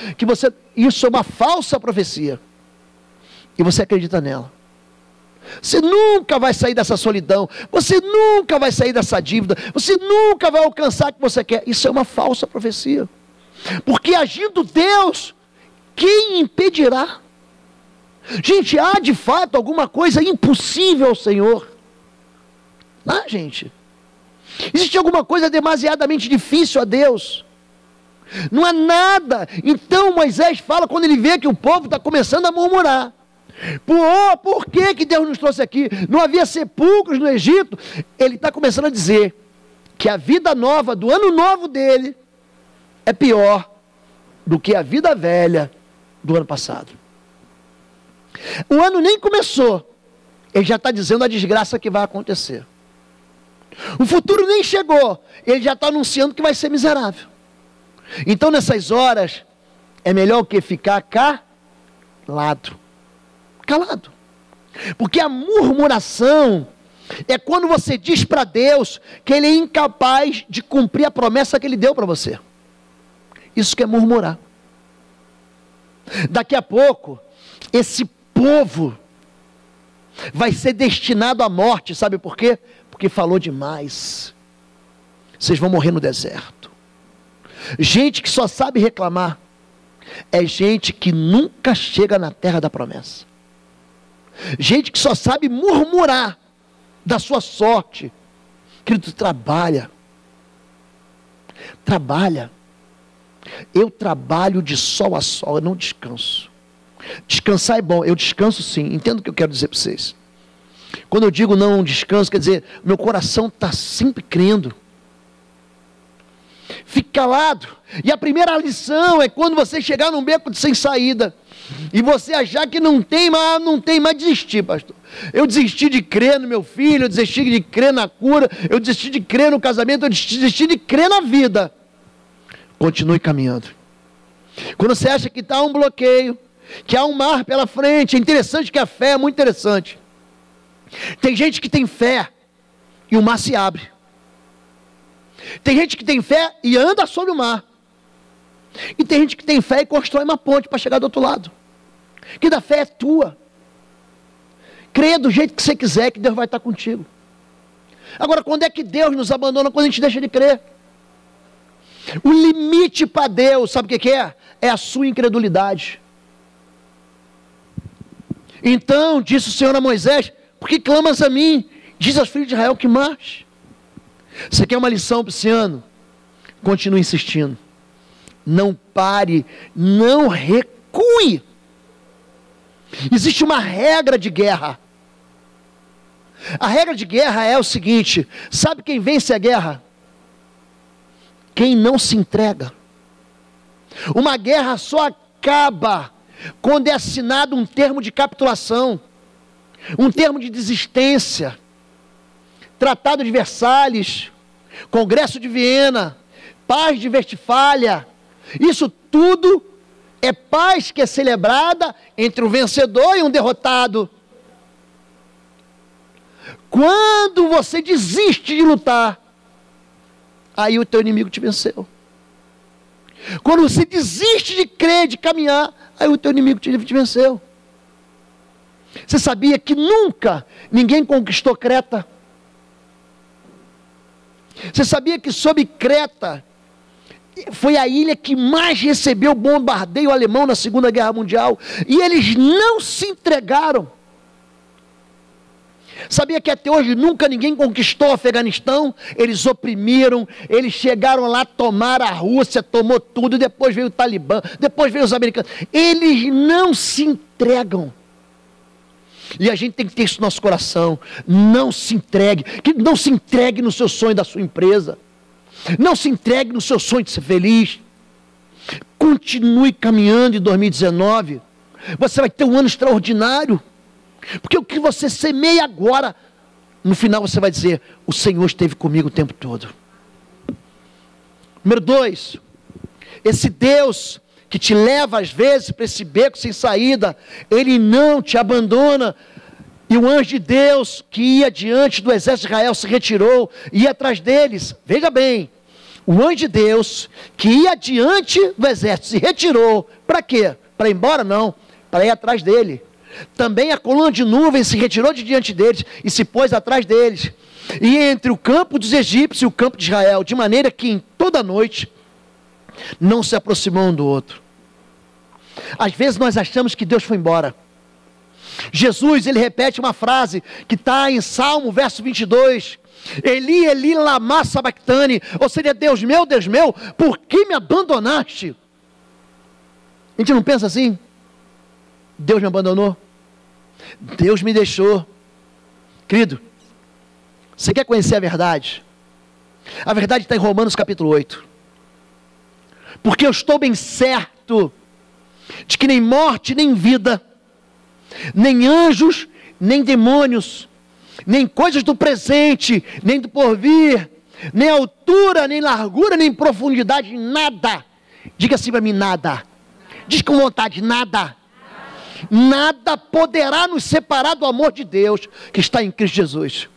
[SPEAKER 2] isso é uma falsa profecia. E você acredita nela. Você nunca vai sair dessa solidão, você nunca vai sair dessa dívida, você nunca vai alcançar o que você quer. Isso é uma falsa profecia. Porque agindo Deus, quem impedirá? Gente, há de fato alguma coisa impossível ao Senhor? Ah, gente, existe alguma coisa demasiadamente difícil a Deus? Não é nada. Então Moisés fala, quando ele vê que o povo está começando a murmurar: por que Deus nos trouxe aqui? Não havia sepulcros no Egito. Ele está começando a dizer que a vida nova do ano novo dele é pior do que a vida velha do ano passado. O ano nem começou, ele já está dizendo a desgraça que vai acontecer. O futuro nem chegou, ele já está anunciando que vai ser miserável. Então nessas horas, é melhor o que? Ficar calado. Calado. Porque a murmuração é quando você diz para Deus que Ele é incapaz de cumprir a promessa que Ele deu para você. Isso que é murmurar. Daqui a pouco, esse povo vai ser destinado à morte. Sabe por quê? Porque falou demais. Vocês vão morrer no deserto. Gente que só sabe reclamar é gente que nunca chega na terra da promessa. Gente que só sabe murmurar da sua sorte. Querido, trabalha. Trabalha. Eu trabalho de sol a sol, eu não descanso. Descansar é bom, eu descanso sim. Entendo o que eu quero dizer para vocês. Quando eu digo não descanso, quer dizer, meu coração está sempre crendo. Fique calado. E a primeira lição é quando você chegar num beco sem saída e você achar que não tem mais desistir, pastor. Eu desisti de crer no meu filho, eu desisti de crer na cura, eu desisti de crer no casamento, eu desisti de crer na vida. Continue caminhando. Quando você acha que está um bloqueio, que há um mar pela frente, é interessante que a fé é muito interessante. Tem gente que tem fé e o mar se abre. Tem gente que tem fé e anda sobre o mar. E tem gente que tem fé e constrói uma ponte para chegar do outro lado. Que da fé é tua. Creia do jeito que você quiser, que Deus vai estar contigo. Agora, quando é que Deus nos abandona? Quando a gente deixa de crer. O limite para Deus, sabe o que é? É a sua incredulidade. Então, disse o Senhor a Moisés: por que clamas a mim? Diz aos filhos de Israel que marche. Você quer uma lição para esse ano? Continue insistindo. Não pare, não recue. Existe uma regra de guerra. A regra de guerra é o seguinte: sabe quem vence a guerra? Quem não se entrega. Uma guerra só acaba quando é assinado um termo de capitulação, um termo de desistência. Tratado de Versalhes, Congresso de Viena, Paz de Westfália, isso tudo É paz que é celebrada entre um vencedor e um derrotado. Quando você desiste de lutar, aí o teu inimigo te venceu. Quando você desiste de crer, de caminhar, aí o teu inimigo te venceu. Você sabia que nunca ninguém conquistou Creta? Você sabia que sob Creta foi a ilha que mais recebeu bombardeio alemão na Segunda Guerra Mundial? E eles não se entregaram. Sabia que até hoje nunca ninguém conquistou o Afeganistão? Eles oprimiram, eles chegaram lá, tomaram a Rússia, tomou tudo, depois veio o Talibã, depois veio os americanos. Eles não se entregam. E a gente tem que ter isso no nosso coração. Não se entregue. Não se entregue no seu sonho da sua empresa. Não se entregue no seu sonho de ser feliz. Continue caminhando em 2019. Você vai ter um ano extraordinário. Porque o que você semeia agora, no final você vai dizer: o Senhor esteve comigo o tempo todo. Número 2, esse Deus que te leva às vezes para esse beco sem saída, Ele não te abandona. E o anjo de Deus que ia diante do exército de Israel se retirou, ia atrás deles. Veja bem, o anjo de Deus que ia diante do exército se retirou. Para quê? Para ir embora? Não, para ir atrás dele. Também a coluna de nuvem se retirou de diante deles e se pôs atrás deles. E entre o campo dos egípcios e o campo de Israel, de maneira que em toda noite não se aproximou um do outro. Às vezes nós achamos que Deus foi embora. Jesus, ele repete uma frase que está em Salmo, verso 22. Eli, Eli, lama sabachthani. Ou seja, Deus meu, por que me abandonaste? A gente não pensa assim? Deus me abandonou? Deus me deixou? Querido, você quer conhecer a verdade? A verdade está em Romanos capítulo 8. Porque eu estou bem certo de que nem morte, nem vida, nem anjos, nem demônios, nem coisas do presente, nem do porvir, nem altura, nem largura, nem profundidade, nada. Diga assim para mim: nada. Diz com vontade: nada. Nada poderá nos separar do amor de Deus que está em Cristo Jesus.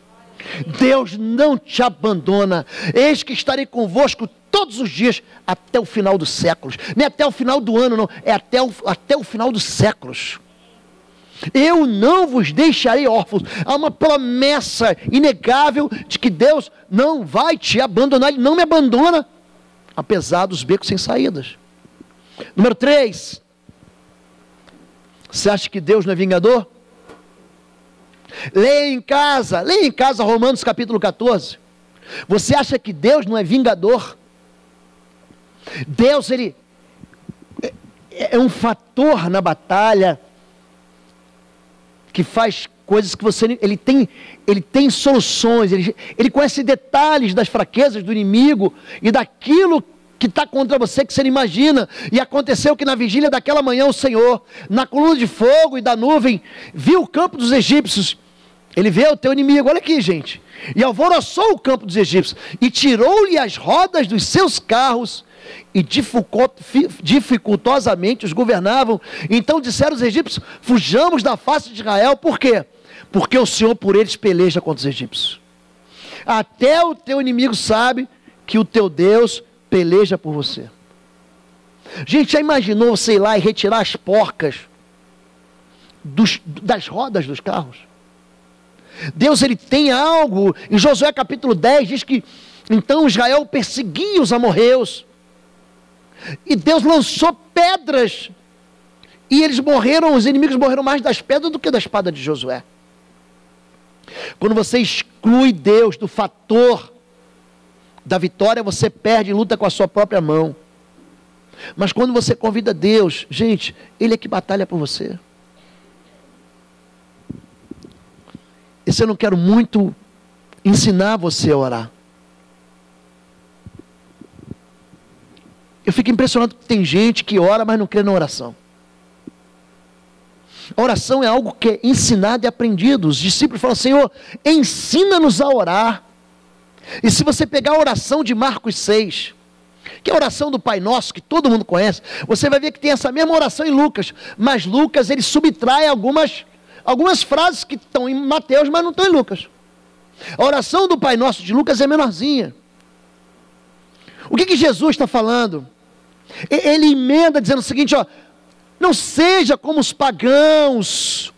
[SPEAKER 2] Deus não te abandona. Eis que estarei convosco todos os dias até o final dos séculos. Nem até o final do ano, não. É até o final dos séculos. Eu não vos deixarei órfãos. Há uma promessa inegável de que Deus não vai te abandonar. Ele não me abandona, apesar dos becos sem saídas. Número 3. Você acha que Deus não é vingador? Leia em casa Romanos capítulo 14. Você acha que Deus não é vingador? Deus, ele é um fator na batalha que faz coisas que você... Ele tem soluções, ele conhece detalhes das fraquezas do inimigo e daquilo que está contra você, que você não imagina. E aconteceu que na vigília daquela manhã o Senhor, na coluna de fogo e da nuvem, viu o campo dos egípcios. Ele vê o teu inimigo, olha aqui, gente, e alvoroçou o campo dos egípcios, e tirou-lhe as rodas dos seus carros, e dificultosamente os governavam. Então disseram os egípcios: fujamos da face de Israel. Por quê? Porque o Senhor por eles peleja contra os egípcios. Até o teu inimigo sabe que o teu Deus peleja por você. Gente, já imaginou você ir lá e retirar as porcas das rodas dos carros? Deus, ele tem algo. Em Josué capítulo 10 diz que então Israel perseguia os amorreus, e Deus lançou pedras, e eles morreram, os inimigos morreram mais das pedras do que da espada de Josué. Quando você exclui Deus do fator da vitória, você perde e luta com a sua própria mão. Mas quando você convida Deus, gente, Ele é que batalha por você. Esse eu não quero muito ensinar você a orar. Eu fico impressionado que tem gente que ora, mas não crê na oração. A oração é algo que é ensinado e aprendido. Os discípulos falam: Senhor, ensina-nos a orar. E se você pegar a oração de Marcos 6, que é a oração do Pai Nosso, que todo mundo conhece. Você vai ver que tem essa mesma oração em Lucas, mas Lucas ele subtrai algumas frases que estão em Mateus, mas não estão em Lucas. A oração do Pai Nosso de Lucas é menorzinha. O que Jesus está falando? Ele emenda dizendo o seguinte, ó, não seja como os pagãos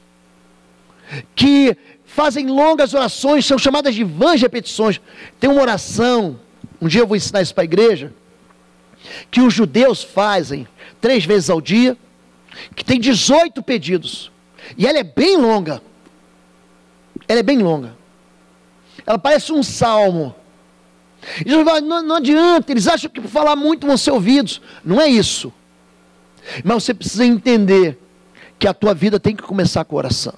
[SPEAKER 2] que fazem longas orações, são chamadas de vãs repetições. Tem uma oração, um dia eu vou ensinar isso para a igreja, que os judeus fazem 3 vezes ao dia, que tem 18 pedidos, e ela é bem longa. Ela é bem longa. Ela parece um salmo. E Jesus fala, não adianta, eles acham que por falar muito vão ser ouvidos. Não é isso. Mas você precisa entender que a tua vida tem que começar com oração.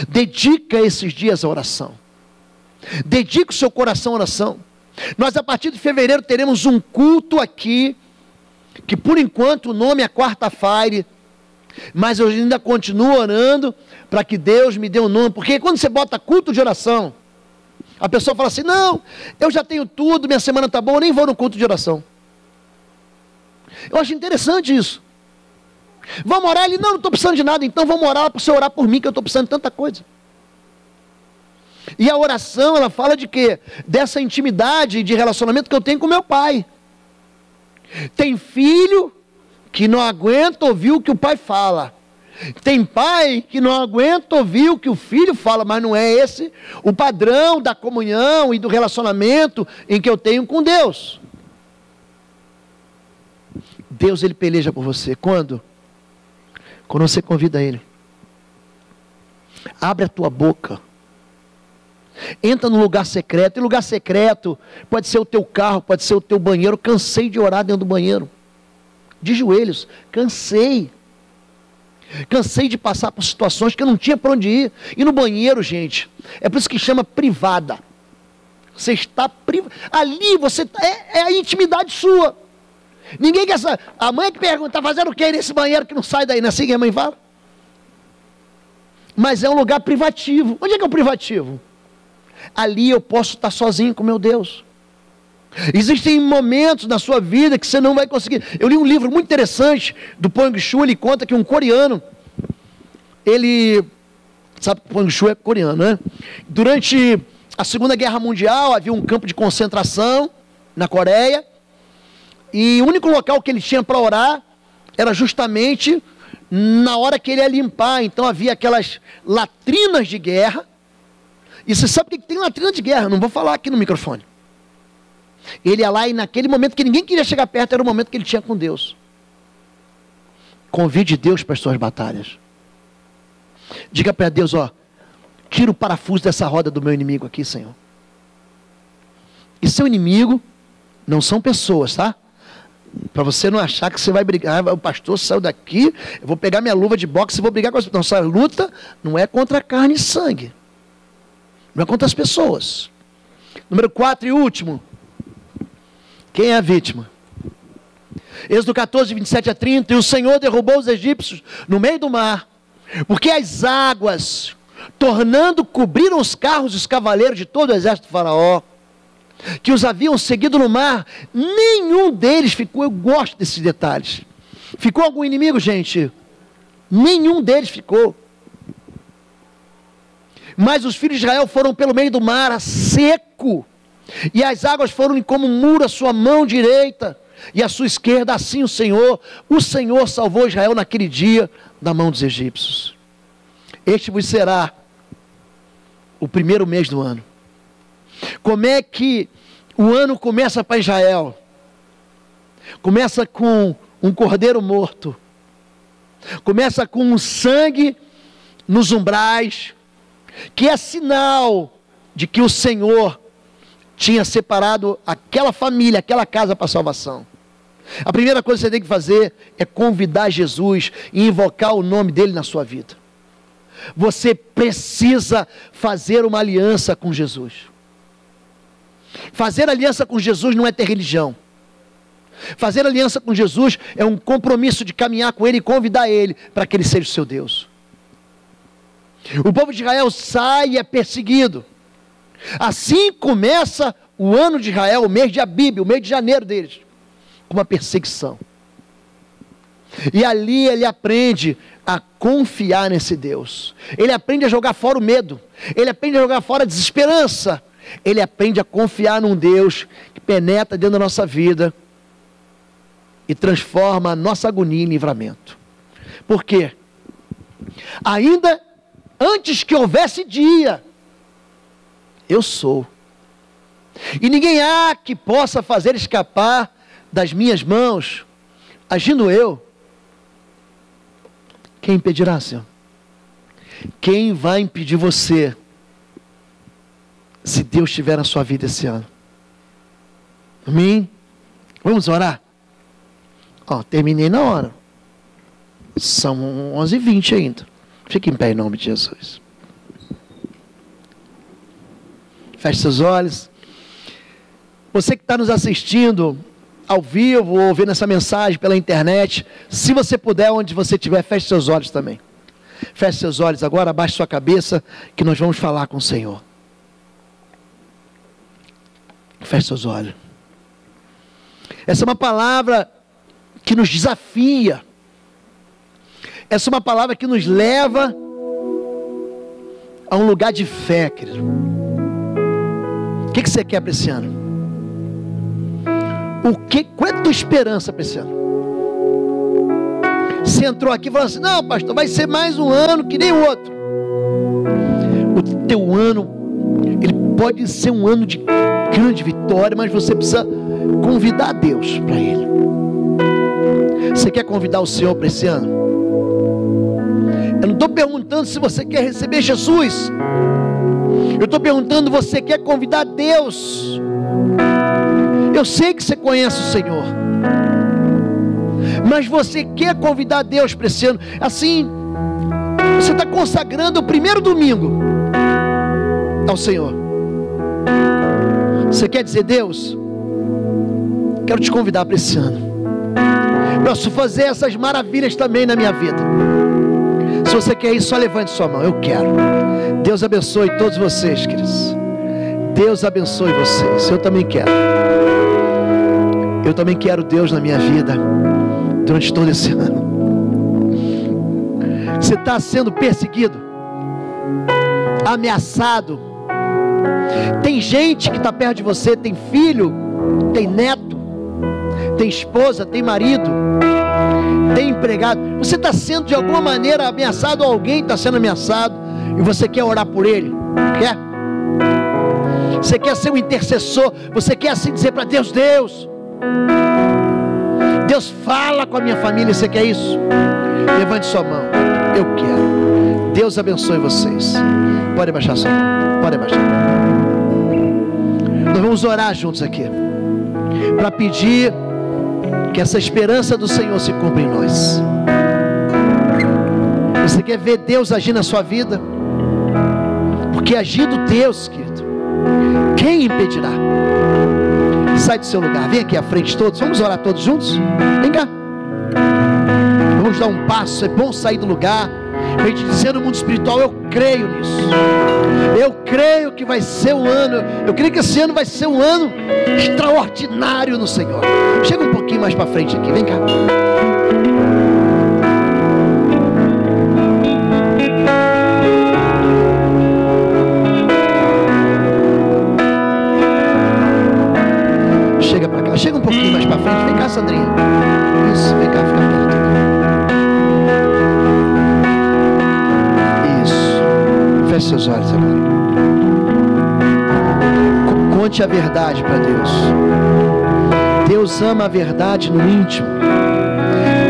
[SPEAKER 2] Dedica esses dias à oração. Dedica o seu coração à oração. Nós a partir de fevereiro teremos um culto aqui, que por enquanto o nome é quarta-feira, mas eu ainda continuo orando para que Deus me dê um nome, porque quando você bota culto de oração, a pessoa fala assim, não, eu já tenho tudo, minha semana está boa, eu nem vou no culto de oração. Eu acho interessante isso. Vamos orar? Ele, não estou precisando de nada, então vamos orar para você orar por mim, que eu estou precisando de tanta coisa. E a oração, ela fala de quê? Dessa intimidade de relacionamento que eu tenho com meu pai. Tem filho que não aguenta ouvir o que o pai fala. Tem pai que não aguenta ouvir o que o filho fala, mas não é esse o padrão da comunhão e do relacionamento em que eu tenho com Deus. Deus, ele peleja por você. Quando? Quando você convida ele. Abre a tua boca. Entra no lugar secreto. E lugar secreto pode ser o teu carro, pode ser o teu banheiro. Cansei de orar dentro do banheiro. De joelhos. Cansei de passar por situações que eu não tinha para onde ir. E no banheiro, gente, é por isso que chama privada. Você está privado. Ali você é a intimidade sua. Ninguém quer saber. A mãe que pergunta, está fazendo o que nesse banheiro que não sai daí? Não é assim que a mãe fala? Mas é um lugar privativo. Onde é que é o privativo? Ali eu posso estar sozinho com meu Deus. Existem momentos na sua vida que você não vai conseguir. Eu li um livro muito interessante do Pong Shu. Ele conta que um coreano, ele, sabe que o Pong Shu é coreano, né? Durante a Segunda Guerra Mundial havia um campo de concentração na Coreia, e o único local que ele tinha para orar era justamente na hora que ele ia limpar. Então havia aquelas latrinas de guerra. E você sabe o que tem latrina de guerra? Não vou falar aqui no microfone. Ele ia lá e naquele momento que ninguém queria chegar perto, era o momento que ele tinha com Deus. Convide Deus para as suas batalhas. Diga para Deus, ó, tira o parafuso dessa roda do meu inimigo aqui, Senhor. E seu inimigo não são pessoas, tá? Para você não achar que você vai brigar, o pastor saiu daqui, eu vou pegar minha luva de boxe e vou brigar com as pessoas. Nossa luta não é contra carne e sangue. Não é contra as pessoas. Número 4 e último. Quem é a vítima? Êxodo 14, 27 a 30. E o Senhor derrubou os egípcios no meio do mar, porque as águas, tornando, cobriram os carros e os cavaleiros de todo o exército de Faraó, que os haviam seguido no mar. Nenhum deles ficou. Eu gosto desses detalhes. Ficou algum inimigo, gente? Nenhum deles ficou. Mas os filhos de Israel foram pelo meio do mar a seco, e as águas foram como um muro à sua mão direita e à sua esquerda. Assim o Senhor salvou Israel naquele dia da mão dos egípcios. Este vos será o primeiro mês do ano. Como é que o ano começa para Israel? Começa com um cordeiro morto. Começa com um sangue nos umbrais, que é sinal de que o Senhor tinha separado aquela família, aquela casa para a salvação. A primeira coisa que você tem que fazer é convidar Jesus e invocar o nome dele na sua vida. Você precisa fazer uma aliança com Jesus. Fazer aliança com Jesus não é ter religião. Fazer aliança com Jesus é um compromisso de caminhar com ele e convidar ele para que ele seja o seu Deus. O povo de Israel sai e é perseguido. Assim começa o ano de Israel, o mês de Abib, o mês de janeiro deles, como uma perseguição. E ali ele aprende a confiar nesse Deus. Ele aprende a jogar fora o medo. Ele aprende a jogar fora a desesperança. Ele aprende a confiar num Deus que penetra dentro da nossa vida e transforma a nossa agonia em livramento. Por quê? Ainda antes que houvesse dia, eu sou. E ninguém há que possa fazer escapar das minhas mãos, agindo eu. Quem impedirá, Senhor? Quem vai impedir você, se Deus estiver na sua vida esse ano? Amém? Vamos orar? Terminei na hora. São 11h20 ainda. Fique em pé em nome de Jesus. Feche seus olhos. Você que está nos assistindo ao vivo ou vendo essa mensagem pela internet, se você puder, onde você estiver, feche seus olhos também. Feche seus olhos agora, abaixe sua cabeça, que nós vamos falar com o Senhor. Feche seus olhos. Essa é uma palavra que nos desafia. Essa é uma palavra que nos leva a um lugar de fé, querido. O que você quer para esse ano? Qual é a tua esperança para esse ano? Você entrou aqui e falou assim: não, pastor, vai ser mais um ano que nem o outro. O teu ano, ele pode ser um ano de grande vitória, mas você precisa convidar Deus para ele. Você quer convidar o Senhor para esse ano? Eu não estou perguntando se você quer receber Jesus. Eu estou perguntando, você quer convidar Deus? Eu sei que você conhece o Senhor, mas você quer convidar Deus para esse ano? Assim, você está consagrando o primeiro domingo ao Senhor. Você quer dizer: Deus, quero te convidar para esse ano. Posso fazer essas maravilhas também na minha vida. Se você quer isso, só levante sua mão. Eu quero. Deus abençoe todos vocês, queridos. Deus abençoe vocês. Eu também quero. Eu também quero Deus na minha vida durante todo esse ano. Você está sendo perseguido, ameaçado. Tem gente que está perto de você, tem filho, tem neto, tem esposa, tem marido, tem empregado. Você está sendo de alguma maneira ameaçado, ou alguém está sendo ameaçado, e você quer orar por ele? Quer? Você quer ser um intercessor? Você quer assim dizer para Deus: Deus, fala com a minha família. Você quer isso? Levante sua mão. Eu quero. Deus abençoe vocês. Pode abaixar sua mão. Pode abaixar. Nós vamos orar juntos aqui, para pedir que essa esperança do Senhor se cumpra em nós. Você quer ver Deus agir na sua vida? Porque agindo Deus, querido, quem impedirá? Sai do seu lugar, vem aqui à frente todos. Vamos orar todos juntos? Vem cá. Vamos dar um passo. É bom sair do lugar. A gente dizer no mundo espiritual: eu creio nisso. Eu creio que vai ser um ano. Eu creio que esse ano vai ser um ano extraordinário no Senhor. Chega um pouquinho mais para frente aqui, vem cá. Chega para cá, chega um pouquinho mais para frente. Vem cá, Sandrinha. Isso, vem cá, fica perto. Isso. Feche seus olhos agora. Conte a verdade para Deus. Deus ama a verdade no íntimo.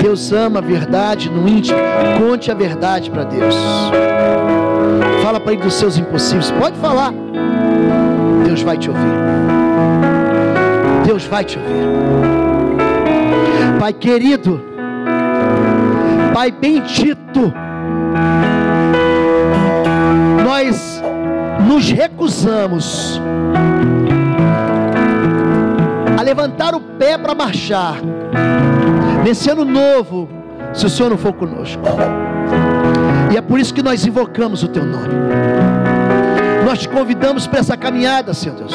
[SPEAKER 2] Deus ama a verdade no íntimo. Conte a verdade para Deus. Fala para Ele dos seus impossíveis. Pode falar. Deus vai te ouvir. Deus vai te ouvir. Pai querido, Pai bendito, nós nos recusamos a levantar o pé para marchar nesse ano novo, se o Senhor não for conosco. E é por isso que nós invocamos o Teu nome. Nós Nós te convidamos para essa caminhada, Senhor Deus.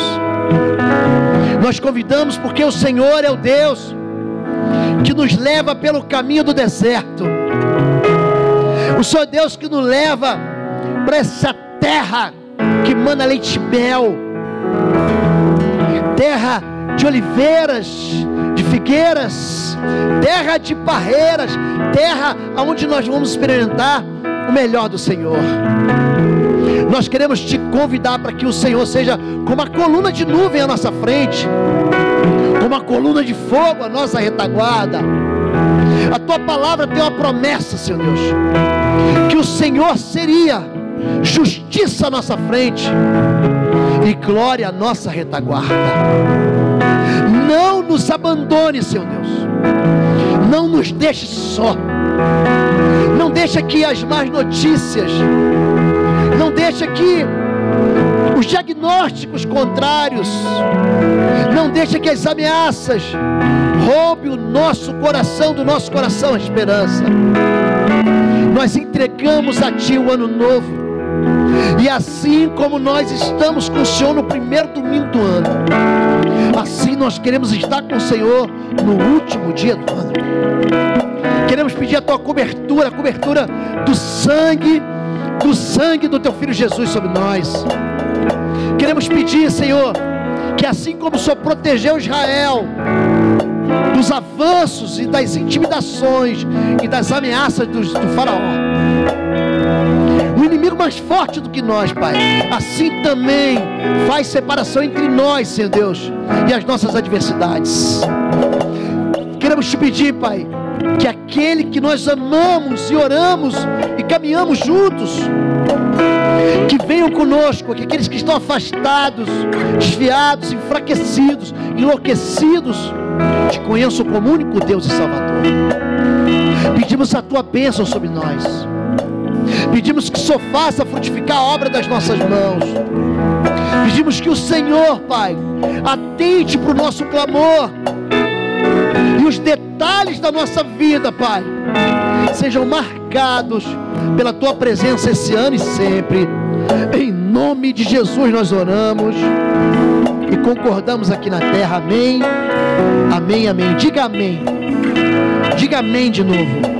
[SPEAKER 2] Nós convidamos porque o Senhor é o Deus que nos leva pelo caminho do deserto. O Senhor é Deus que nos leva para essa terra que mana leite e mel, terra de oliveiras, de figueiras, terra de barreiras, terra onde nós vamos experimentar o melhor do Senhor. Nós queremos te convidar para que o Senhor seja como uma coluna de nuvem à nossa frente, como uma coluna de fogo à nossa retaguarda. A tua palavra tem uma promessa, Senhor Deus, que o Senhor seria justiça à nossa frente e glória à nossa retaguarda. Não nos abandone, Senhor Deus. Não nos deixe só. Não deixa que as más notícias, não deixa que os diagnósticos contrários, não deixa que as ameaças roubem o nosso coração, do nosso coração a esperança. Nós entregamos a Ti o ano novo, e assim como nós estamos com o Senhor no primeiro domingo do ano, assim nós queremos estar com o Senhor no último dia do ano. Queremos pedir a Tua cobertura, a cobertura do sangue do Teu Filho Jesus sobre nós. Queremos pedir, Senhor, que assim como o Senhor protegeu Israel dos avanços e das intimidações e das ameaças do faraó, o inimigo mais forte do que nós, Pai, assim também faz separação entre nós, Senhor Deus, e as nossas adversidades. Queremos te pedir, Pai, que aquele que nós amamos e oramos e caminhamos juntos, que venham conosco, que aqueles que estão afastados, desviados, enfraquecidos, enlouquecidos, te conheçam como único Deus e Salvador. Pedimos a Tua bênção sobre nós. Pedimos que só faça frutificar a obra das nossas mãos. Pedimos que o Senhor, Pai, atente para o nosso clamor, e os detalhes da nossa vida, Pai, sejam marcados pela Tua presença esse ano e sempre. Em nome de Jesus nós oramos e concordamos aqui na terra. Amém, amém, amém. Diga amém. Diga amém de novo.